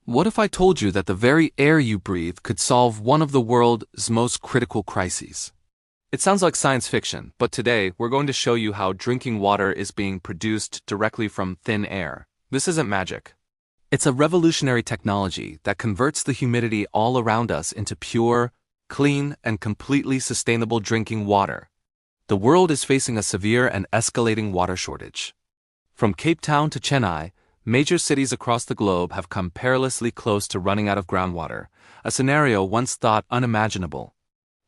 What if I told you that the very air you breathe could solve one of the world's most critical crises? It sounds like science fiction, but today we're going to show you how drinking water is being produced directly from thin air. This isn't magic. It's a revolutionary technology that converts the humidity all around us into pure, clean, and completely sustainable drinking water. The world is facing a severe and escalating water shortage. From Cape Town to Chennai, major cities across the globe have come perilously close to running out of groundwater, a scenario once thought unimaginable.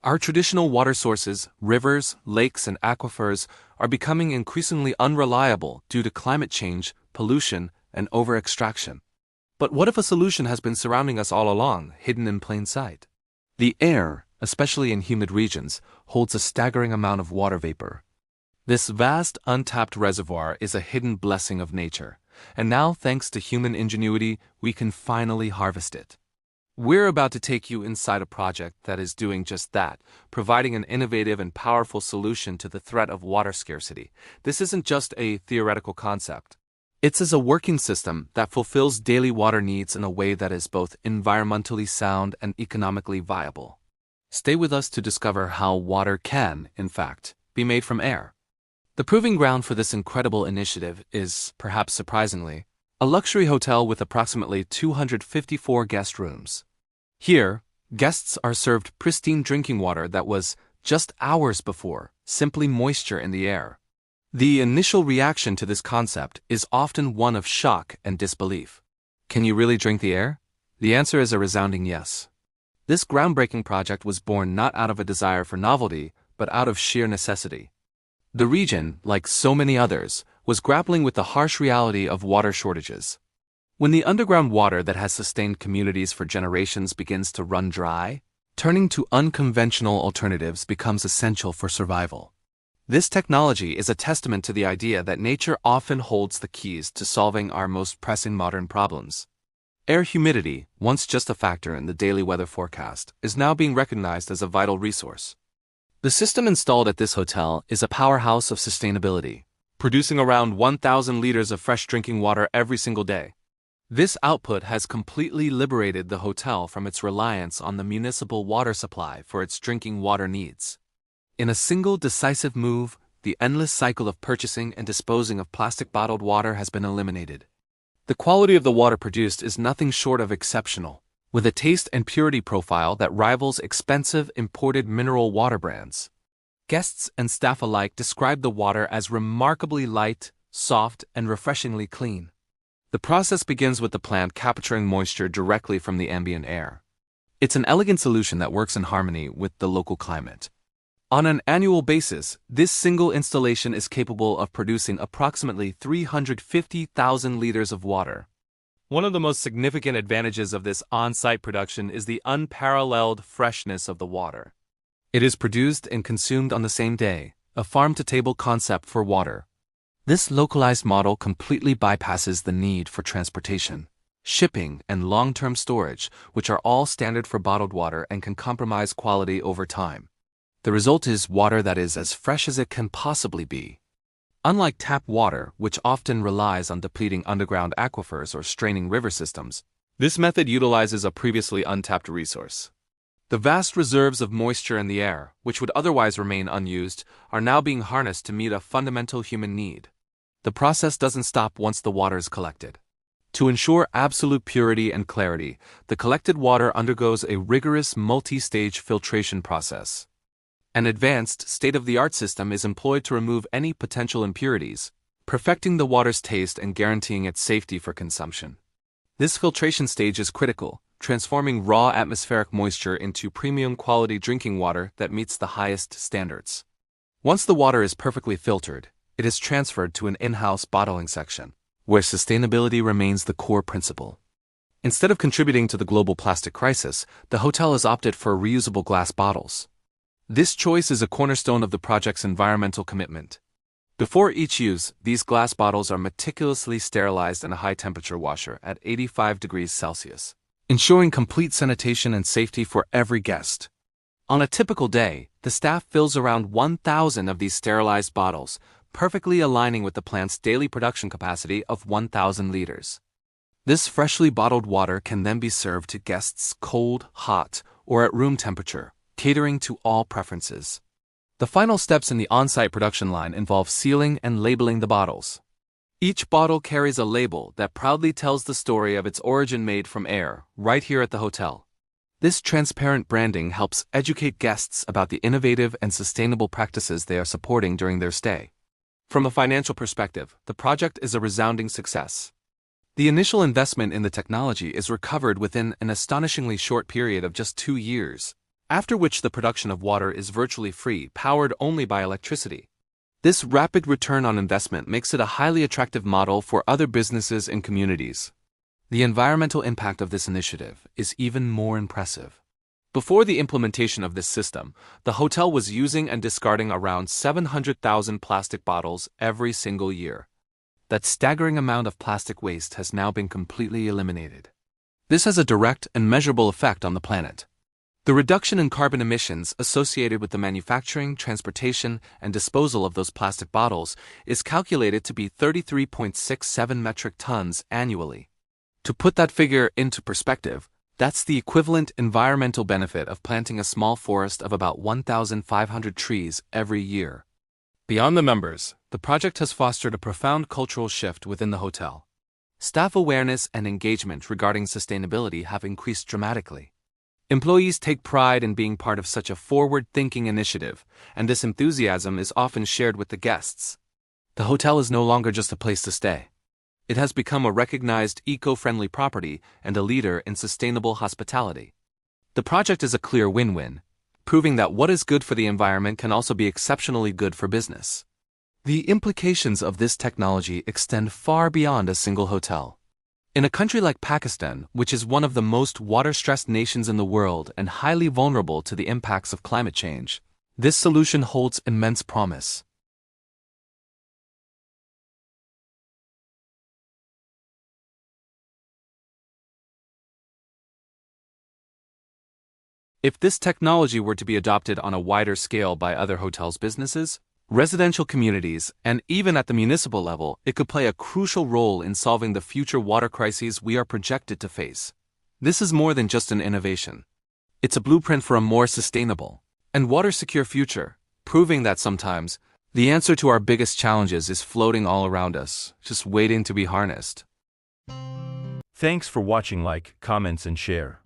Our traditional water sources, rivers, lakes, and aquifers are becoming increasingly unreliable due to climate change, pollution, and over-extraction. But what if a solution has been surrounding us all along, hidden in plain sight? The air, especially in humid regions, holds a staggering amount of water vapor. This vast, untapped reservoir is a hidden blessing of nature, and now, thanks to human ingenuity, we can finally harvest it. We're about to take you inside a project that is doing just that, providing an innovative and powerful solution to the threat of water scarcity. This isn't just a theoretical concept. It's a working system that fulfills daily water needs in a way that is both environmentally sound and economically viable. Stay with us to discover how water can, in fact, be made from air. The proving ground for this incredible initiative is, perhaps surprisingly, a luxury hotel with approximately 254 guest rooms. Here, guests are served pristine drinking water that was, just hours before, simply moisture in the air. The initial reaction to this concept is often one of shock and disbelief. Can you really drink the air? The answer is a resounding yes. This groundbreaking project was born not out of a desire for novelty, but out of sheer necessity. The region, like so many others, was grappling with the harsh reality of water shortages. When the underground water that has sustained communities for generations begins to run dry, turning to unconventional alternatives becomes essential for survival. This technology is a testament to the idea that nature often holds the keys to solving our most pressing modern problems. Air humidity, once just a factor in the daily weather forecast, is now being recognized as a vital resource. The system installed at this hotel is a powerhouse of sustainability, producing around 1,000 liters of fresh drinking water every single day. This output has completely liberated the hotel from its reliance on the municipal water supply for its drinking water needs. In a single decisive move, the endless cycle of purchasing and disposing of plastic bottled water has been eliminated. The quality of the water produced is nothing short of exceptional, with a taste and purity profile that rivals expensive imported mineral water brands. Guests and staff alike describe the water as remarkably light, soft, and refreshingly clean. The process begins with the plant capturing moisture directly from the ambient air. It's an elegant solution that works in harmony with the local climate. On an annual basis, this single installation is capable of producing approximately 350,000 liters of water. One of the most significant advantages of this on-site production is the unparalleled freshness of the water. It is produced and consumed on the same day, a farm-to-table concept for water. This localized model completely bypasses the need for transportation, shipping, and long-term storage, which are all standard for bottled water and can compromise quality over time. The result is water that is as fresh as it can possibly be. Unlike tap water, which often relies on depleting underground aquifers or straining river systems, this method utilizes a previously untapped resource. The vast reserves of moisture in the air, which would otherwise remain unused, are now being harnessed to meet a fundamental human need. The process doesn't stop once the water is collected. To ensure absolute purity and clarity, the collected water undergoes a rigorous multi-stage filtration process. An advanced, state-of-the-art system is employed to remove any potential impurities, perfecting the water's taste and guaranteeing its safety for consumption. This filtration stage is critical, transforming raw atmospheric moisture into premium-quality drinking water that meets the highest standards. Once the water is perfectly filtered, it is transferred to an in-house bottling section, where sustainability remains the core principle. Instead of contributing to the global plastic crisis, the hotel has opted for reusable glass bottles. This choice is a cornerstone of the project's environmental commitment. Before each use, these glass bottles are meticulously sterilized in a high-temperature washer at 85 degrees Celsius, ensuring complete sanitation and safety for every guest. On a typical day, the staff fills around 1,000 of these sterilized bottles, perfectly aligning with the plant's daily production capacity of 1,000 liters. This freshly bottled water can then be served to guests cold, hot, or at room temperature, catering to all preferences. The final steps in the on-site production line involve sealing and labeling the bottles. Each bottle carries a label that proudly tells the story of its origin, made from air, right here at the hotel. This transparent branding helps educate guests about the innovative and sustainable practices they are supporting during their stay. From a financial perspective, the project is a resounding success. The initial investment in the technology is recovered within an astonishingly short period of just 2 years, after which the production of water is virtually free, powered only by electricity. This rapid return on investment makes it a highly attractive model for other businesses and communities. The environmental impact of this initiative is even more impressive. Before the implementation of this system, the hotel was using and discarding around 700,000 plastic bottles every single year. That staggering amount of plastic waste has now been completely eliminated. This has a direct and measurable effect on the planet. The reduction in carbon emissions associated with the manufacturing, transportation, and disposal of those plastic bottles is calculated to be 33.67 metric tons annually. To put that figure into perspective, that's the equivalent environmental benefit of planting a small forest of about 1,500 trees every year. Beyond the numbers, the project has fostered a profound cultural shift within the hotel. Staff awareness and engagement regarding sustainability have increased dramatically. Employees take pride in being part of such a forward-thinking initiative, and this enthusiasm is often shared with the guests. The hotel is no longer just a place to stay. It has become a recognized eco-friendly property and a leader in sustainable hospitality. The project is a clear win-win, proving that what is good for the environment can also be exceptionally good for business. The implications of this technology extend far beyond a single hotel. In a country like Pakistan, which is one of the most water-stressed nations in the world and highly vulnerable to the impacts of climate change, this solution holds immense promise. If this technology were to be adopted on a wider scale by other hotels' businesses, residential communities, and even at the municipal level, it could play a crucial role in solving the future water crises we are projected to face. This is more than just an innovation. It's a blueprint for a more sustainable and water-secure future, proving that sometimes the answer to our biggest challenges is floating all around us, just waiting to be harnessed. Thanks for watching. Like, comments, and share.